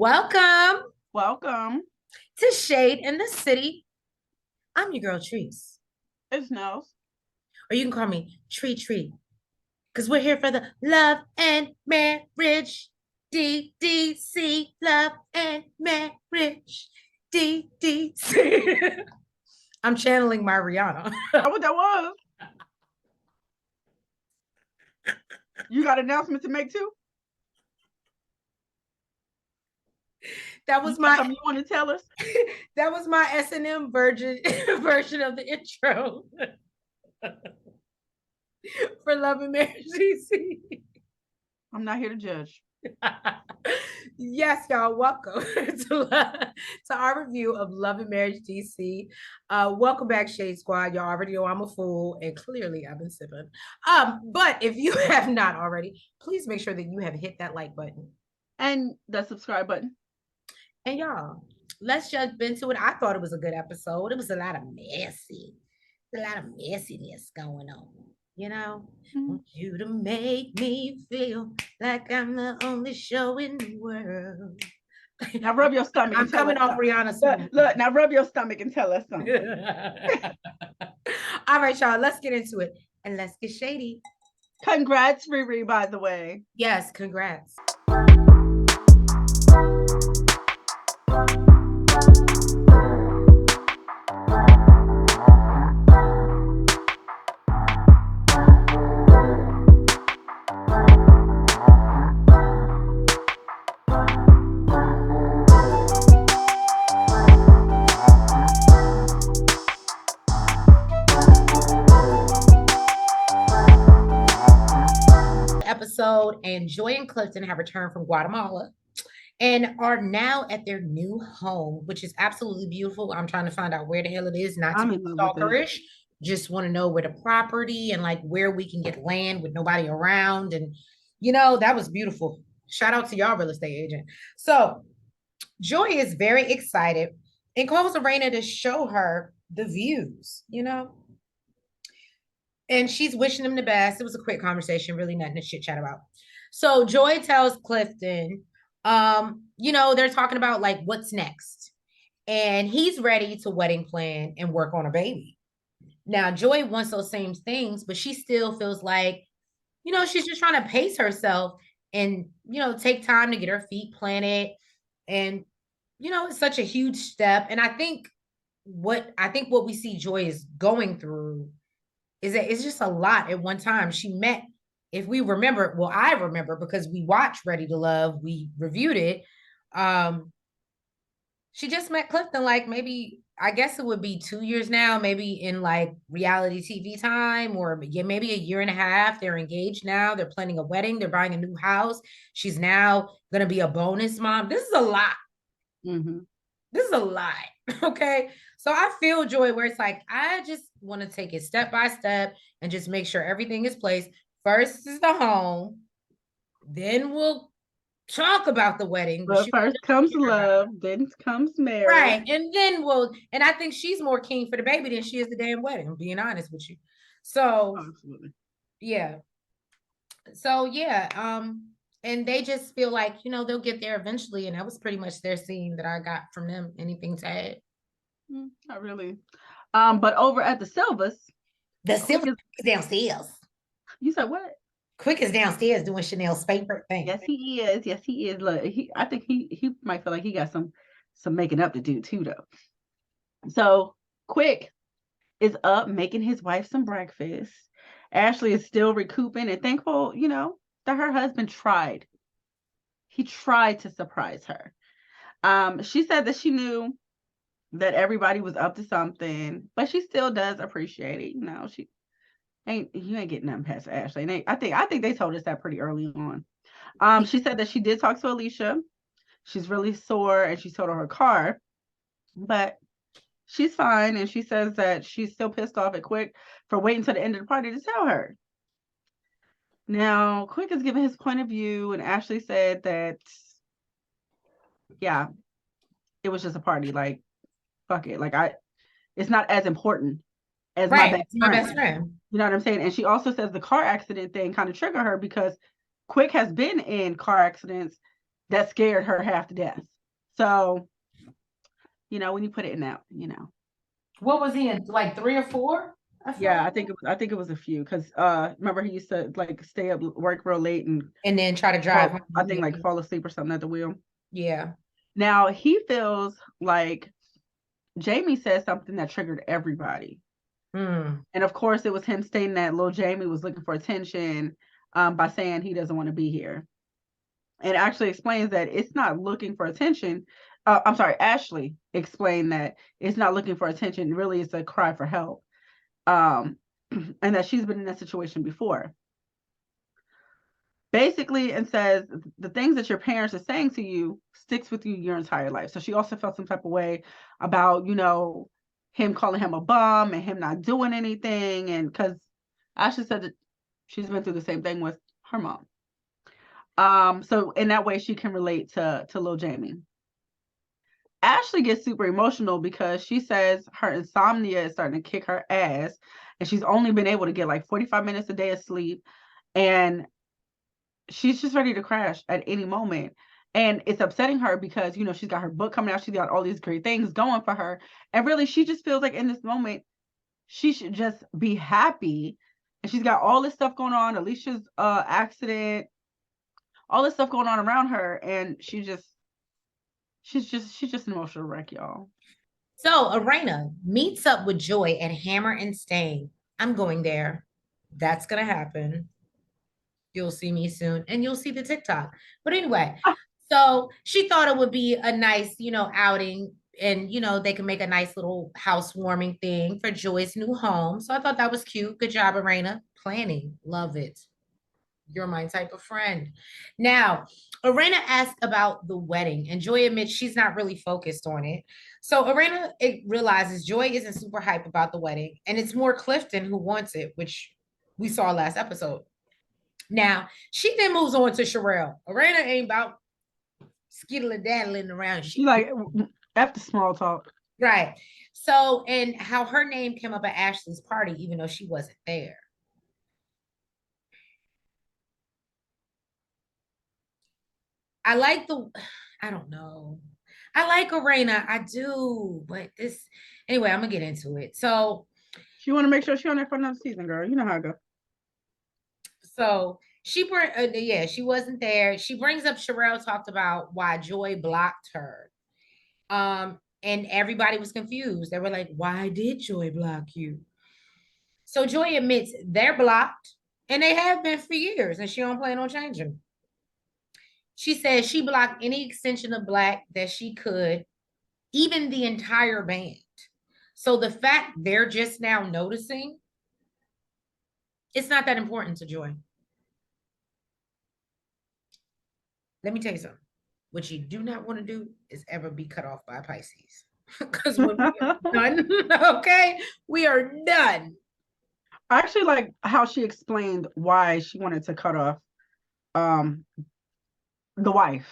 Welcome Welcome. to Shade in the City. I'm your girl, Treese. It's Nels. Or you can call me Tree, because we're here for the love and marriage. DDC, love and marriage. DDC. I'm channeling my Rihanna. What that was? You got an announcement to make too? That was something you want to tell us? That was my S&M version of the intro for Love and Marriage DC. I'm not here to judge. Yes, y'all, welcome to our review of Love and Marriage DC. Welcome back, Shade Squad. Y'all already know I'm a fool, and clearly I've been sipping. But if you have not already, please make sure that you have hit that like button and the subscribe button. And y'all, let's jump into it. I thought it was a good episode. It was a lot of messiness going on. You know, want you to make me feel like I'm the only show in the world. Now rub your stomach. I'm coming off Rihanna's. Look, now rub your stomach and tell us something. All right, y'all, let's get into it and let's get shady. Congrats, Riri, by the way. Yes, congrats. Episode, and Joy and Clifton have returned from Guatemala and are now at their new home, which is absolutely beautiful. I'm trying to find out where the hell it is, not to be stalkerish. Just want to know where the property and like where we can get land with nobody around. And you know, that was beautiful. Shout out to y'all, real estate agent. So Joy is very excited and calls Arena to show her the views, you know. And she's wishing him the best. It was a quick conversation, really nothing to chit chat about. So Joy tells Clifton, you know, they're talking about like what's next. And he's ready to wedding plan and work on a baby. Now, Joy wants those same things, but she still feels like, you know, she's just trying to pace herself and, you know, take time to get her feet planted. And, you know, it's such a huge step. And I think what we see Joy is going through is that it's just a lot at one time. She met, if we remember, well, I remember because we watched Ready to Love, we reviewed it. She just met Clifton like maybe, I guess it would be 2 years now, maybe in like reality TV time, or yeah, maybe a year and a half. They're engaged now. They're planning a wedding. They're buying a new house. She's now going to be a bonus mom. This is a lot. Mm-hmm. This is a lot. Okay. So I feel Joy where it's like, I just want to take it step by step and just make sure everything is placed. First is the home. Then we'll talk about the wedding. But first comes love, then comes marriage. Right. And then and I think she's more keen for the baby than she is the damn wedding, I'm being honest with you. So absolutely. Yeah. So yeah. And they just feel like, you know, they'll get there eventually. And that was pretty much their scene that I got from them. Anything to add? Not really. But over at the Silvers is downstairs. You said what? Quick is downstairs doing Chanel's favorite thing. Yes, he is. Yes, he is. Look, I think he might feel like he got some making up to do too, though. So Quick is up making his wife some breakfast. Ashley is still recouping and thankful, you know, that her husband tried. He tried to surprise her. She said that she knew that everybody was up to something, but she still does appreciate it. You know, you ain't getting nothing past Ashley. And I think they told us that pretty early on. She said that she did talk to Alicia. She's really sore and she told her car, but she's fine. And she says that she's still pissed off at Quick for waiting till the end of the party to tell her. Now, Quick is giving his point of view, and Ashley said that, yeah, it was just a party. Like, fuck it. Like, it's not as important as my best friend. You know what I'm saying? And she also says the car accident thing kind of triggered her because Quick has been in car accidents that scared her half to death. So, when you put it in that, What was he in? Like 3 or 4? Yeah, I think it was a few, because remember he used to like stay up, work real late, and then try to drive home. I think like fall asleep or something at the wheel. Yeah. Now he feels like Jamie said something that triggered everybody. Mm. And of course it was him stating that little Jamie was looking for attention by saying he doesn't want to be here. And actually explains that it's not looking for attention. I'm sorry, Ashley explained that it's not looking for attention. Really, it's a cry for help. And that she's been in that situation before. Basically, and says the things that your parents are saying to you sticks with you your entire life. So she also felt some type of way about, him calling him a bum and him not doing anything. And because Ashley said that she's been through the same thing with her mom. So in that way, she can relate to little Jamie. Ashley gets super emotional because she says her insomnia is starting to kick her ass, and she's only been able to get like 45 minutes a day of sleep, and she's just ready to crash at any moment. And it's upsetting her because, she's got her book coming out, she's got all these great things going for her, and really she just feels like in this moment she should just be happy. And she's got all this stuff going on, Alicia's accident, all this stuff going on around her, and she's just an emotional wreck, y'all. So Arena meets up with Joy at Hammer and Stain. I'm going there. That's gonna happen. You'll see me soon, and you'll see the TikTok. But anyway, so she thought it would be a nice, outing, and they can make a nice little housewarming thing for Joy's new home. So I thought that was cute. Good job, Arena. Planning. Love it. You're my type of friend. Now, Arena asked about the wedding, and Joy admits she's not really focused on it. So Arena realizes Joy isn't super hype about the wedding, and it's more Clifton who wants it, which we saw last episode. Now, she then moves on to Sherell. Arena ain't about skittling daddling around. She like after small talk. Right. So, and how her name came up at Ashley's party, even though she wasn't there. I don't know. I like Arena. I do. But anyway, I'm going to get into it. So, she want to make sure she's on there for another season, girl. You know how it goes. So, she wasn't there. She brings up Sherell talked about why Joy blocked her. And everybody was confused. They were like, why did Joy block you? So Joy admits they're blocked, and they have been for years, and she don't plan on changing. She says she blocked any extension of Black that she could, even the entire band. So the fact they're just now noticing, it's not that important to Joy. Let me tell you something. What you do not want to do is ever be cut off by Pisces. Because when we are done, okay, we are done. I actually like how she explained why she wanted to cut off the wife.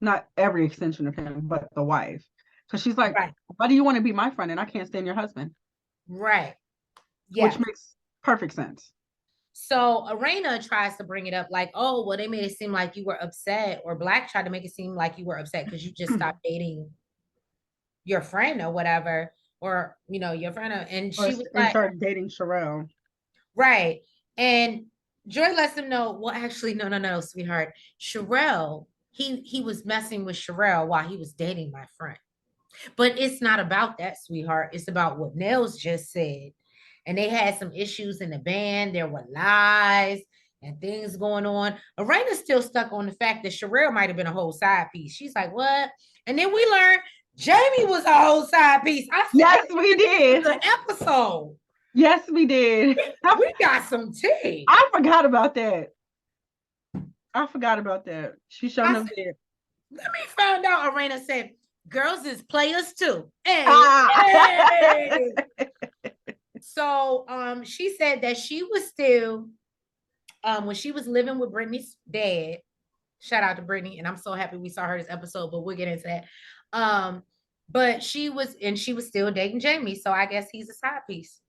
Not every extension of him, but the wife. Because she's like, right. Why do you want to be my friend and I can't stand your husband? Right. Yeah. Which makes perfect sense. So Arena tries to bring it up like, oh, well, they made it seem like you were upset, or Black tried to make it seem like you were upset because you just stopped dating your friend or whatever, or, your friend. And she was like, started dating Sherell. Right. And Joy lets them know, well, actually, no, sweetheart. Sherell, he was messing with Sherell while he was dating my friend. But it's not about that, sweetheart. It's about what Nels just said. And they had some issues in the band. There were lies and things going on. Arena's still stuck on the fact that Sherell might have been a whole side piece. She's like, what? And then we learned Jamie was a whole side piece. Yes, we did. The episode. Yes, we did. We got some tea. I forgot about that. She showed up there. Let me find out. Arena said, girls is players too. Hey. So she said that she was still when she was living with Brittany's dad. Shout out to Brittany, and I'm so happy we saw her this episode, but we'll get into that. But she was still dating Jamie, so I guess he's a side piece.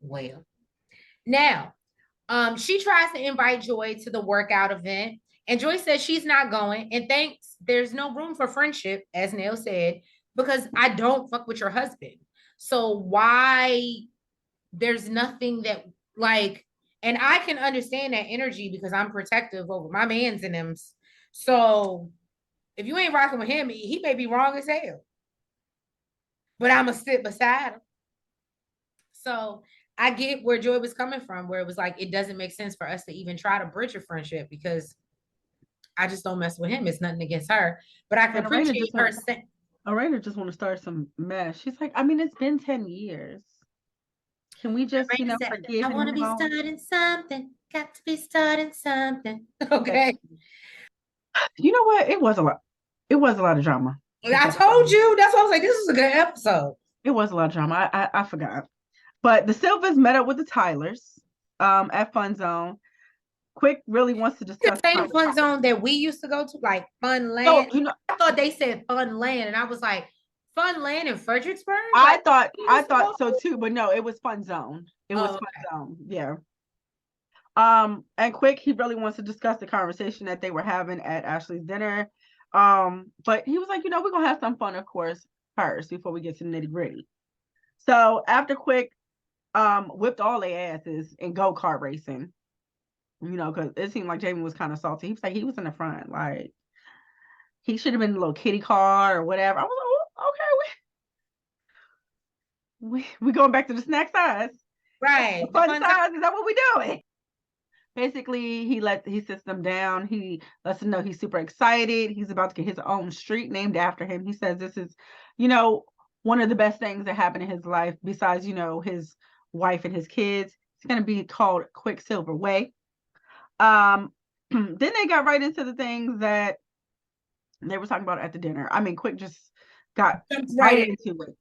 Well, now she tries to invite Joy to the workout event. And Joy says she's not going and thinks there's no room for friendship, as Nail said, because I don't fuck with your husband. So why there's nothing that like, and I can understand that energy because I'm protective over my man's and them. So if you ain't rocking with him, he may be wrong as hell. But I'ma sit beside him. So I get where Joy was coming from, where it was like it doesn't make sense for us to even try to bridge a friendship because I just don't mess with him. It's nothing against her, but I can appreciate her. Arena just want to start some mess. She's like, I mean, it's been 10 years. Can we just, forgive? I want to be starting something. Got to be starting something. Okay. You know what? It was a lot. It was a lot of drama. I told you. That's why I was like, this is a good episode. It was a lot of drama. I forgot. But the Silvers met up with the Tylers at Fun Zone. Quick really wants to discuss the same Fun Zone that we used to go to, like Fun Land. So, I thought they said Fun Land, and I was like, Fun Land in Fredericksburg? I thought so too, but no, it was Fun Zone. It was Fun Zone. Yeah. And Quick, he really wants to discuss the conversation that they were having at Ashley's dinner. But he was like, we're gonna have some fun, of course, first before we get to the nitty-gritty. So after Quick whipped all their asses in go-kart racing, because it seemed like Jamie was kind of salty. He was like, he was in the front, like he should have been in a little kitty car or whatever. I was like, okay, we going back to the snack size, right? The fun size. Is that what we doing? Basically, he sits them down. He lets them know he's super excited. He's about to get his own street named after him. He says this is, one of the best things that happened in his life besides, his wife and his kids. It's going to be called Quicksilver Way. Then they got right into the things that they were talking about at the dinner. I mean, Quick just got right into it.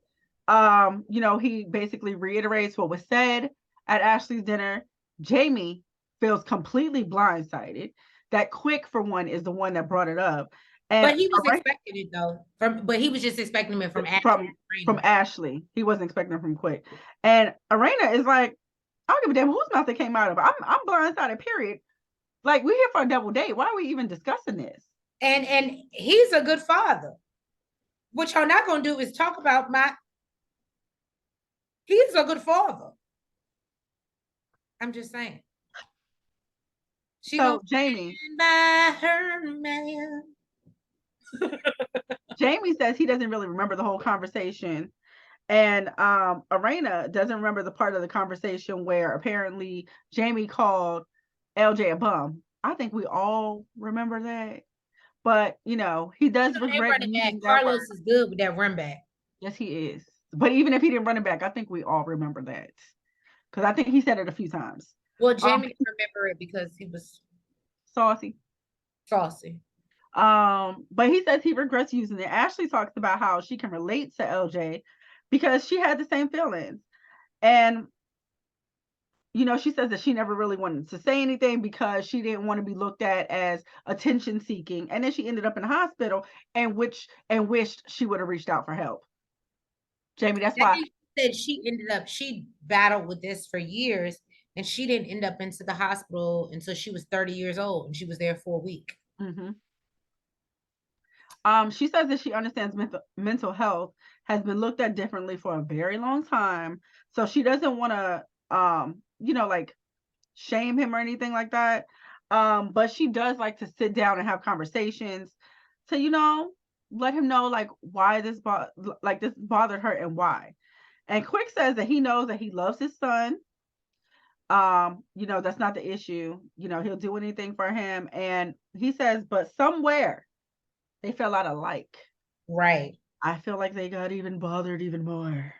He basically reiterates what was said at Ashley's dinner. Jamie feels completely blindsided. That Quick, for one, is the one that brought it up. But he was expecting it though. But he was just expecting it from Ashley. He wasn't expecting it from Quick. And Arena is like, I don't give a damn whose mouth it came out of. I'm blindsided, period. Like, we're here for a double date. Why are we even discussing this? And he's a good father. What y'all not gonna do is talk about he's a good father. I'm just saying. So Jamie by her man. Jamie says he doesn't really remember the whole conversation. And Arena doesn't remember the part of the conversation where apparently Jamie called LJ a bum. I think we all remember that. But, he does regret using that Carlos word. is good with that run back. Yes, he is. But even if he didn't run it back, I think we all remember that. Because I think he said it a few times. Well, Jamie didn't remember it because he was saucy. But he says he regrets using it. Ashley talks about how she can relate to LJ because she had the same feelings. And, she says that she never really wanted to say anything because she didn't want to be looked at as attention seeking. And then she ended up in the hospital and wished she would have reached out for help. Jamie, that's why. She said she battled with this for years and she didn't end up into the hospital until she was 30 years old and she was there for a week. Mm-hmm. She says that she understands mental health has been looked at differently for a very long time. So she doesn't want to, like shame him or anything like that. But she does like to sit down and have conversations to, let him know like why this bothered her and why. And Quick says that he knows that he loves his son. That's not the issue. He'll do anything for him. And he says, but somewhere they fell out of like. Right. I feel like they got even bothered even more.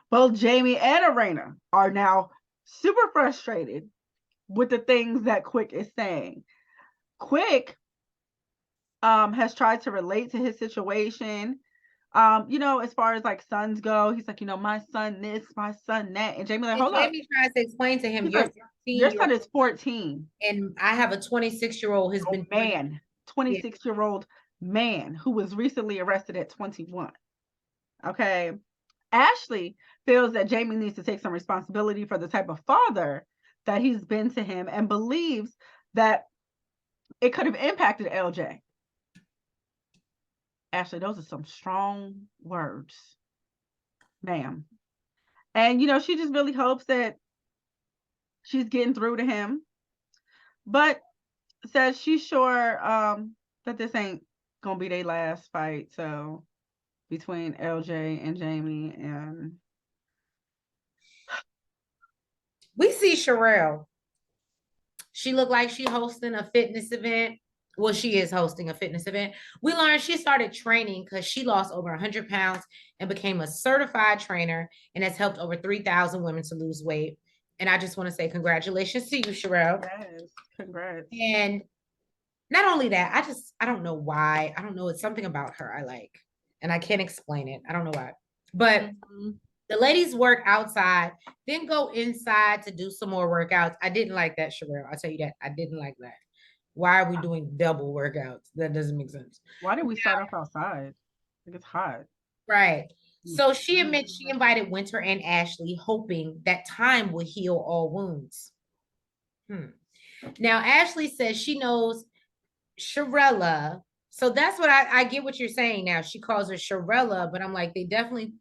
Both Jamie and Arena are now super frustrated with the things that Quick is saying. Quick has tried to relate to his situation. As far as like sons go, he's like, my son this, my son that. And Jamie like, hold up. Jamie tries to explain to him, your son is 14. And I have a 26-year-old who's been 26-year-old man who was recently arrested at 21. Okay. Ashley feels that Jamie needs to take some responsibility for the type of father that he's been to him and believes that it could have impacted LJ. Ashley, those are some strong words, ma'am. And, she just really hopes that she's getting through to him. But says she's sure that this ain't going to be their last fight. So, between LJ and Jamie. And we see Sherell. She looked like she hosting a fitness event. Well, she is hosting a fitness event. We learned she started training because she lost over 100 pounds and became a certified trainer and has helped over 3,000 women to lose weight. And I just want to say congratulations to you, Sherell. Yes, congrats. And not only that, I don't know why. I don't know. It's something about her I like. And I can't explain it. I don't know why. But the ladies work outside, then go inside to do some more workouts. I didn't like that, Sherell. I'll tell you that. I didn't like that. Why are we doing double workouts? That doesn't make sense. Why did we start off outside? Like, it's hot. Right. So she admits she invited Winter and Ashley, hoping that time would heal all wounds. Now, Ashley says she knows Sherella. So that's what I get what you're saying now. She calls her Sherella, but I'm like, they definitely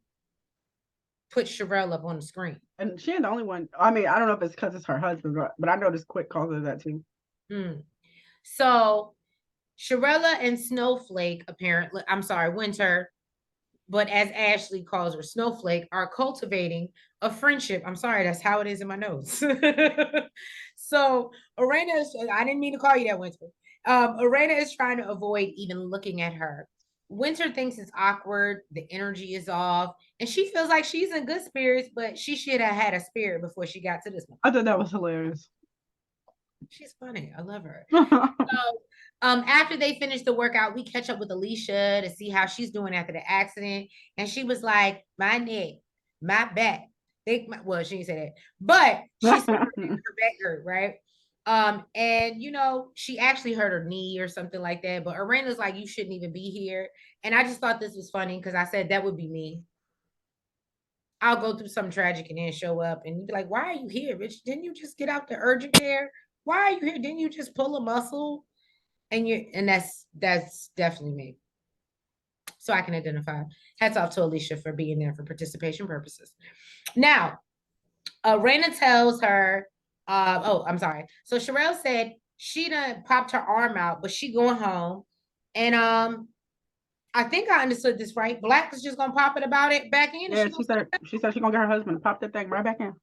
put Sherelle up on the screen. And she ain't the only one. I mean, I don't know if it's because it's her husband, but I know this Quick calls her that too. So Sherella and Snowflake, apparently, I'm sorry, Winter, but as Ashley calls her, Snowflake, are cultivating a friendship. I'm sorry, that's how it is in my notes. So Arena, I didn't mean to call you that, Winter. Arena is trying to avoid even looking at her. Winter thinks it's awkward, the energy is off, and she feels like she's in good spirits, but she should have had a spirit before she got to this one. I thought that was hilarious. She's funny. I love her. So, after they finish the workout, we catch up with Alicia to see how she's doing after the accident. And she was like, my neck, my back. Well, she didn't say that, but she said her back hurt, right? And she actually hurt her knee or something like that. But Arena's like, you shouldn't even be here. And I just thought this was funny because I said that would be me. I'll go through something tragic and then show up and you'd be like, why are you here, Rich? Didn't you just get out the urgent care? Why are you here? Didn't you just pull a muscle? And that's definitely me. So I can identify. Hats off to Alicia for being there for participation purposes. Now, Raina tells her, I'm sorry. So Sherell said she done popped her arm out, but she going home. And I think I understood this right. Black is just gonna pop it about it back in. Yeah, she said she's gonna get her husband to pop that thing right back in.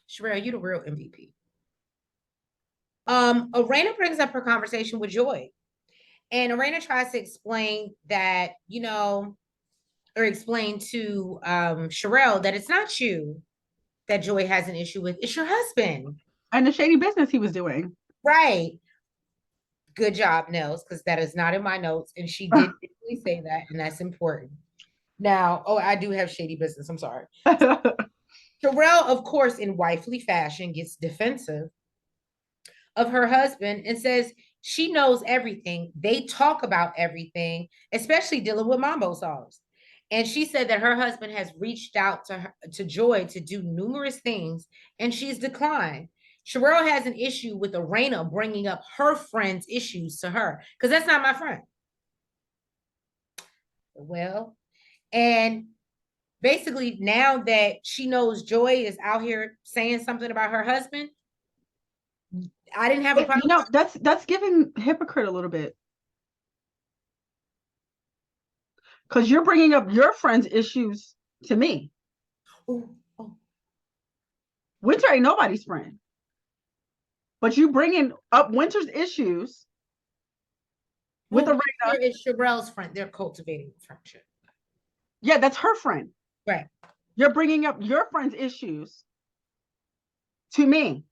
Sherell, you the real MVP. Arena brings up her conversation with Joy. And Arena tries to explain that, or explain to Sherell that it's not you that Joy has an issue with, it's your husband. And the shady business he was doing. Right. Good job, Nels, because that is not in my notes. And she did really say that, and that's important. Now, I do have shady business. I'm sorry. Sherell, of course, in wifely fashion, gets defensive of her husband and says she knows everything. They talk about everything, especially dealing with mambo songs. And she said that her husband has reached out to Joy to do numerous things, and she's declined. Sherell has an issue with Arena bringing up her friend's issues to her, because that's not my friend. Well, and basically now that she knows Joy is out here saying something about her husband, I didn't have a problem. That's giving hypocrite a little bit. Because you're bringing up your friend's issues to me. Winter ain't nobody's friend. But you bringing up Winter's issues with Arena. Winter is Sherell's friend. They're cultivating friendship. Yeah, that's her friend. Right. You're bringing up your friend's issues to me,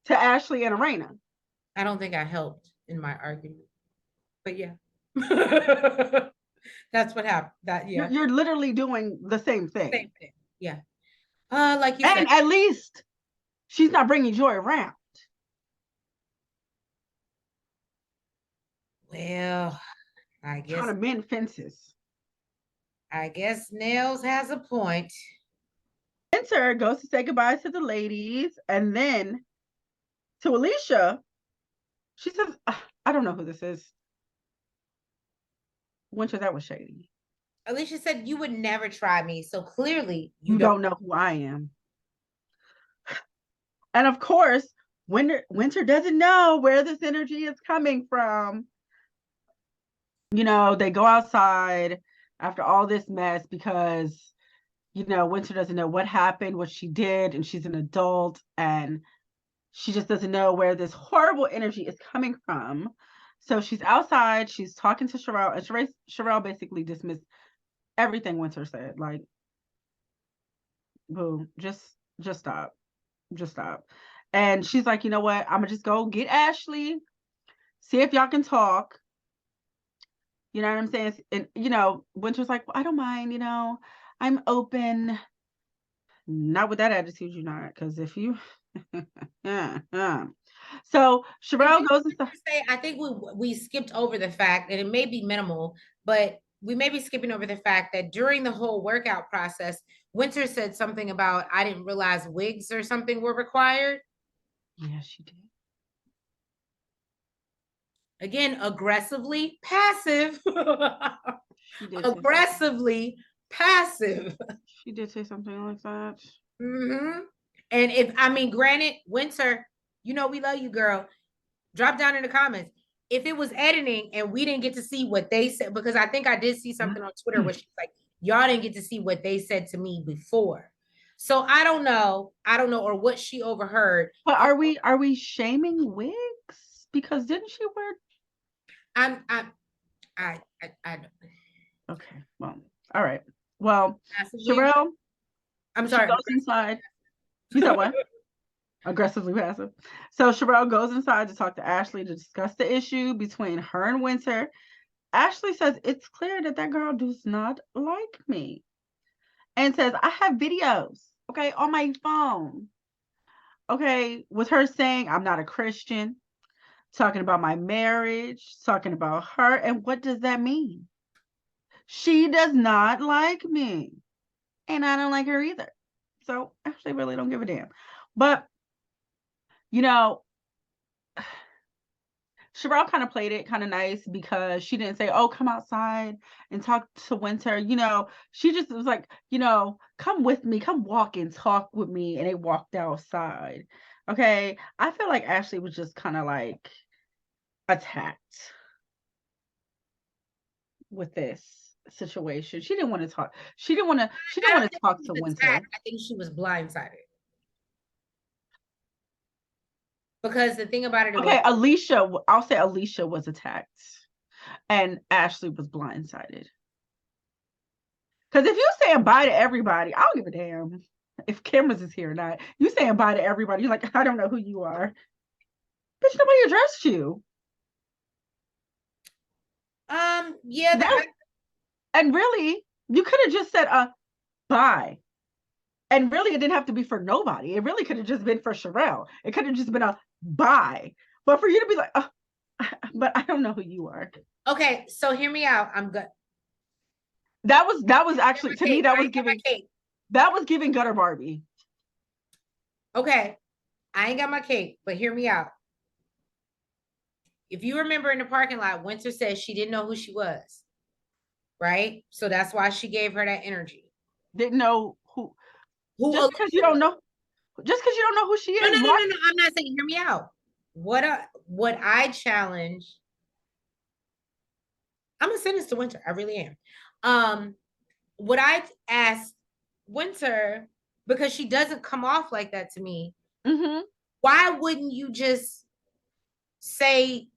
to Ashley and Arena. I don't think I helped in my argument, but yeah. That's what happened. You're literally doing the same thing. Same thing. Yeah. Like you said. And at least she's not bringing Joy around. Well, I guess. Trying to mend fences. I guess Nails has a point. Winter goes to say goodbye to the ladies and then to Alicia, she says, I don't know who this is. Winter, that was shady. Alicia said you would never try me, so clearly you don't know who I am. And of course, Winter doesn't know where this energy is coming from. You know, they go outside after all this mess because, you know, Winter doesn't know what happened, what she did, and she's an adult, and she just doesn't know where this horrible energy is coming from. So she's outside, she's talking to Sherell, and Sherell basically dismissed everything Winter said. Like, boo, just stop. Just stop. And she's like, you know what? I'm gonna just go get Ashley, see if y'all can talk. You know what I'm saying? And, you know, Winter's like, well, I don't mind, you know, I'm open. Not with that attitude, you're not, because if you so Sherell goes and say, I think we skipped over the fact, and it may be minimal, but we may be skipping over the fact that during the whole workout process, Winter said something about I didn't realize wigs or something were required. Yeah, she did. Again, aggressively passive. Aggressively passive. She did say something like that. Mm-hmm. And if, I mean, granted, Winter, you know, we love you, girl. Drop down in the comments. If it was editing and we didn't get to see what they said, because I think I did see something on Twitter where she's like, y'all didn't get to see what they said to me before. So I don't know, or what she overheard. But are we shaming wigs? Because didn't she wear? I don't. Okay, well, all right. Well, Sherell, I'm sorry. She goes inside. You said what? Aggressively passive. So Sherell goes inside to talk to Ashley to discuss the issue between her and Winter. Ashley says it's clear that girl does not like me, and says I have videos, okay, on my phone, okay, with her saying I'm not a Christian, talking about my marriage, talking about her, and what does that mean? She does not like me, and I don't like her either. So Ashley really don't give a damn. But you know, Sherell kind of played it kind of nice because she didn't say, oh, come outside and talk to Winter. You know, she just was like, you know, come with me, come walk and talk with me. And they walked outside. Okay. I feel like Ashley was just kind of like attacked with this situation. She didn't want to talk. She didn't want to talk to Winter. I think she was blindsided. Because the thing about it, okay, Alicia, I'll say Alicia was attacked and Ashley was blindsided. Because if you're saying bye to everybody, I don't give a damn if cameras is here or not. You saying bye to everybody, you're like, I don't know who you are. Bitch, nobody addressed you. Yeah. And really, you could have just said bye. And really, it didn't have to be for nobody. It really could have just been for Sherell. It could have just been a bye. But for you to be like, but I don't know who you are. Okay, so hear me out. I'm good. That was actually, to me, that was giving Gutter Barbie. Okay, I ain't got my cake, but hear me out. If you remember in the parking lot, Winter said she didn't know who she was, right? So that's why she gave her that energy. Didn't know who just because you don't know who she is. No. I'm not saying, hear me out. What I challenge, I'm gonna send this to Winter. I really am. What I asked Winter, because she doesn't come off like that to me. Mm-hmm. Why wouldn't you just say,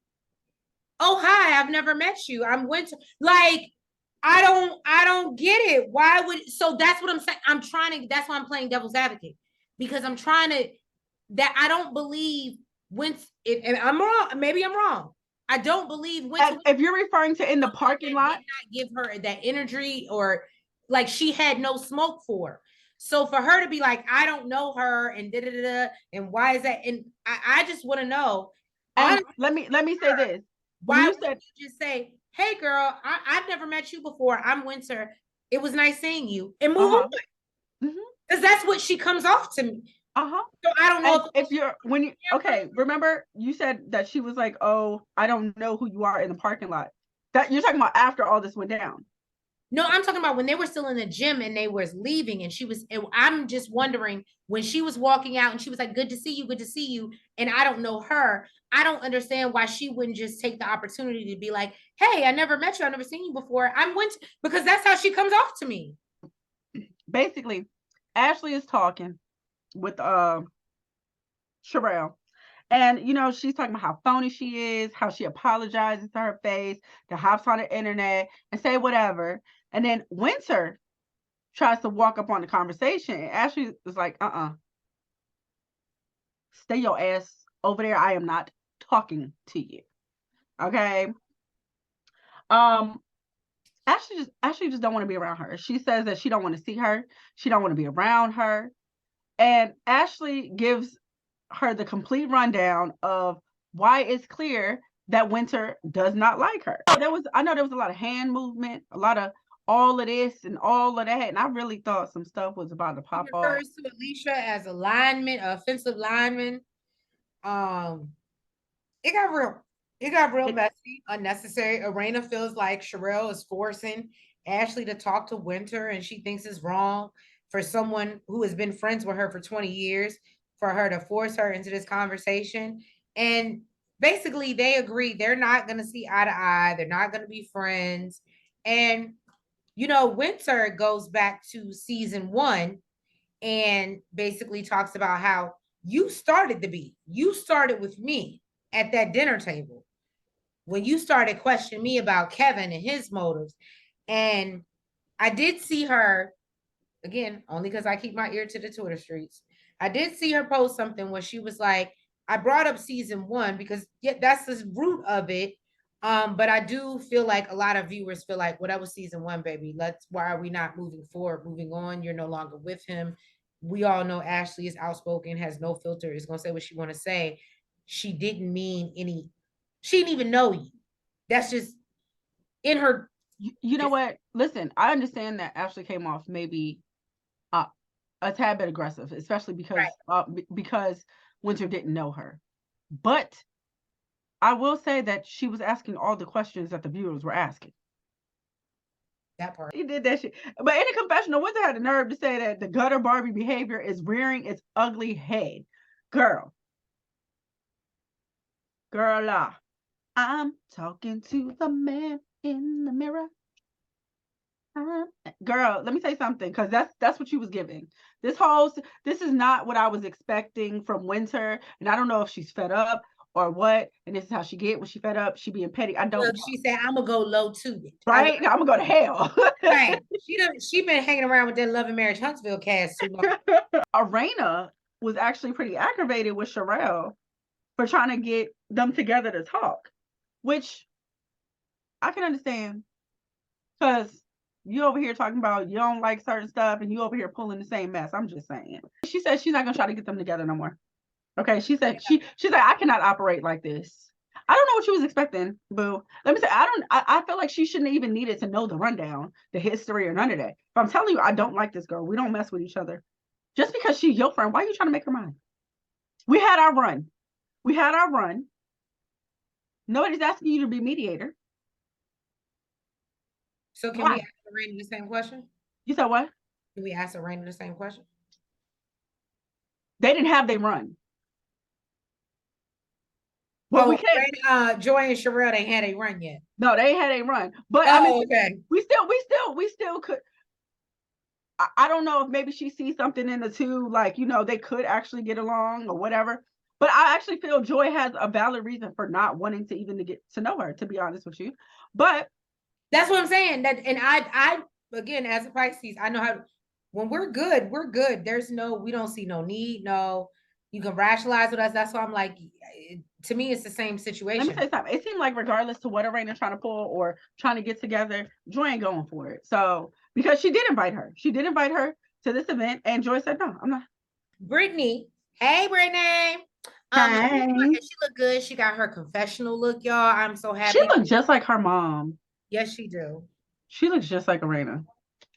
oh, hi, I've never met you. I'm Winter. Like, I don't get it. Why would, so that's what I'm saying. That's why I'm playing devil's advocate, because I'm trying to, that I don't believe Winter, and I'm wrong. Maybe I'm wrong. I don't believe Winter. If you're referring to in the parking lot, did not give her that energy, or like she had no smoke for her. So for her to be like, I don't know her, and and why is that? And I just want to know. And let me say this. Why would you just say, hey girl, I've never met you before. I'm Winter. It was nice seeing you, and move on. Because that's what she comes off to me. Uh-huh. So I don't know remember you said that she was like, oh, I don't know who you are in the parking lot. That you're talking about after all this went down. No, I'm talking about when they were still in the gym and they was leaving, and I'm just wondering when she was walking out and she was like, good to see you, good to see you. And I don't know her. I don't understand why she wouldn't just take the opportunity to be like, hey, I never met you. I've never seen you before. Because that's how she comes off to me. Basically, Ashley is talking with Sherell. And she's talking about how phony she is, how she apologizes to her face, to hops on the internet and say whatever. And then Winter tries to walk up on the conversation, and Ashley was like, stay your ass over there. I am not talking to you. Okay. Ashley just don't want to be around her. She says that she don't want to see her. She don't want to be around her. And Ashley gives her the complete rundown of why it's clear that Winter does not like her. I know there was a lot of hand movement, a lot of all of this and all of that, and I really thought some stuff was about to pop off. Refers to Alicia as a lineman, an offensive lineman. It got real. It got real messy, unnecessary. Arena feels like Sherell is forcing Ashley to talk to Winter, and she thinks it's wrong for someone who has been friends with her for 20 years for her to force her into this conversation. And basically, they agree they're not going to see eye to eye. They're not going to be friends. And, Winter goes back to season 1 and basically talks about how you started the beef. You started with me at that dinner table when you started questioning me about Kevin and his motives. And I did see her, again, only because I keep my ear to the Twitter streets. I did see her post something where she was like, I brought up season 1 because that's the root of it. But I do feel like a lot of viewers feel like, well, that was season 1, baby. Why are we not moving forward, moving on? You're no longer with him. We all know Ashley is outspoken, has no filter, is gonna say what she want to say. She didn't mean any, she didn't even know you. That's just in her. You know what? Listen, I understand that Ashley came off maybe a tad bit aggressive, especially because Winter didn't know her. But I will say that she was asking all the questions that the viewers were asking. That part. She did that shit. But in a confessional, Winter had the nerve to say that the gutter Barbie behavior is rearing its ugly head. Girl, I'm talking to the man in the mirror. Girl, let me say something, because that's what she was giving. This is not what I was expecting from Winter, and I don't know if she's fed up or what, and this is how she get when she fed up. She being petty. I don't know. She said, I'm gonna go low to it. Right? Now I'm gonna go to hell. Right. She been hanging around with that Love and Marriage Huntsville cast too long. Arena was actually pretty aggravated with Sherell for trying to get them together to talk, which I can understand, because you over here talking about you don't like certain stuff and you over here pulling the same mess. I'm just saying. She said she's not gonna try to get them together no more. Okay, she said she's like, I cannot operate like this. I don't know what she was expecting, boo. Let me say, I feel like she shouldn't even needed to know the rundown, the history, or none of that. But I'm telling you, I don't like this girl. We don't mess with each other. Just because she's your friend, why are you trying to make her mine? We had our run. Nobody's asking you to be mediator. So can we ask Raina the same question? You said what? Can we ask Raina the same question? They didn't have their run. Well, we can't. Joy and Sherell, they had a run yet. No, they had a run. But okay. We still could. I don't know if maybe she sees something in the two, like, they could actually get along or whatever. But I actually feel Joy has a valid reason for not wanting to even to get to know her, to be honest with you. But that's what I'm saying. That, and I again, as a Pisces, I know how, when we're good, we're good. We don't see no need. No, you can rationalize with us. That's why I'm like, to me, it's the same situation. Let me say something. It seemed like regardless to what Arena's trying to pull or trying to get together, Joy ain't going for it. So, because she did invite her to this event, and Joy said, no, I'm not. Brittany. Hey, Brittany. Hi. She looked good. She got her confessional look, y'all. I'm so happy. She looked just like her mom. Yes, she do. She looks just like Arena.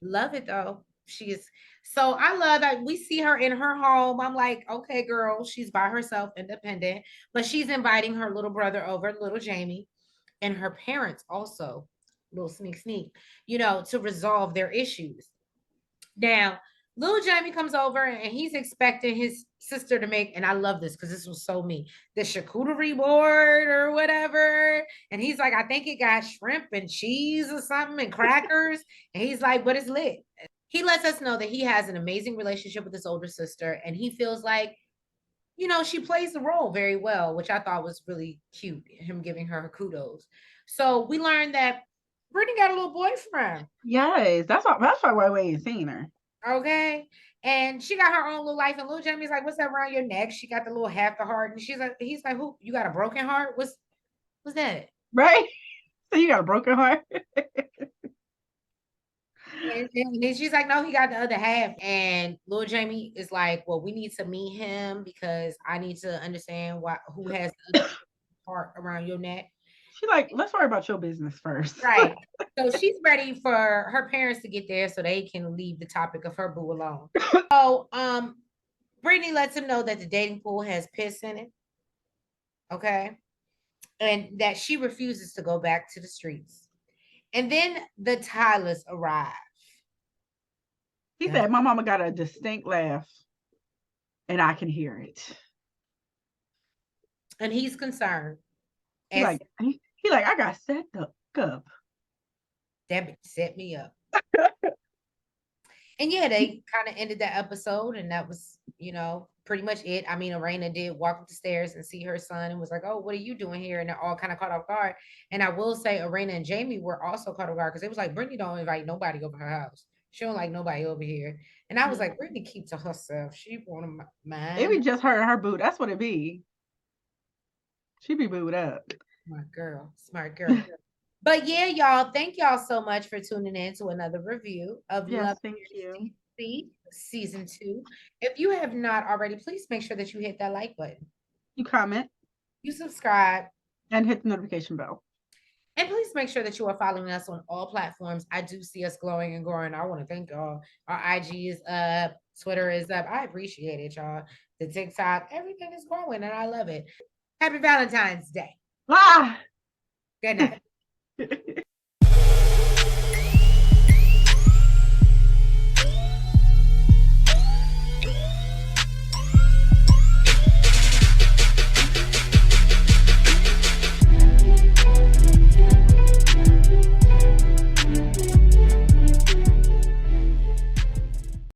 Love it, though. She is so I love that we see her in her home. I'm like, okay, girl, she's by herself, independent, but she's inviting her little brother over, little Jamie, and her parents also, little sneak, to resolve their issues. Now, little Jamie comes over and he's expecting his sister to make, and I love this because this was so me, the charcuterie board or whatever. And he's like, I think it got shrimp and cheese or something and crackers. And he's like, but it's lit. He lets us know that he has an amazing relationship with his older sister, and he feels like, she plays the role very well, which I thought was really cute, him giving her kudos. So we learned that Brittany got a little boyfriend. Yes, that's why we ain't seen her. Okay. And she got her own little life. And little Jamie's like, what's that around your neck? She got the little half the heart. And he's like, who? You got a broken heart? What's that? Right? So you got a broken heart? And she's like, no, he got the other half. And little Jamie is like, well, we need to meet him because I need to understand who has the heart around your neck. She's like, let's worry about your business first. Right. So she's ready for her parents to get there so they can leave the topic of her boo alone. So Brittany lets him know that the dating pool has piss in it. Okay. And that she refuses to go back to the streets. And then the Tylers arrive. He said, my mama got a distinct laugh and I can hear it. And he's concerned. He like, I got set up. That set me up. And yeah, they kind of ended that episode, and that was, pretty much it. I mean, Arena did walk up the stairs and see her son and was like, oh, what are you doing here? And they're all kind of caught off guard. And I will say Arena and Jamie were also caught off guard because it was like, Brittany don't invite nobody over her house. She don't like nobody over here. And I was like, Brittany keep to herself. She want to mind. It be just her and her boo. That's what it be. She be booed up. Smart girl. But yeah, y'all, thank y'all so much for tuning in to another review of Yes, thank you. Season 2. If you have not already, please make sure that you hit that like button. You comment. You subscribe. And hit the notification bell. And please make sure that you are following us on all platforms. I do see us glowing and growing. I want to thank y'all. Our IG is up. Twitter is up. I appreciate it, y'all. The TikTok, everything is growing and I love it. Happy Valentine's Day. Ah! Good night.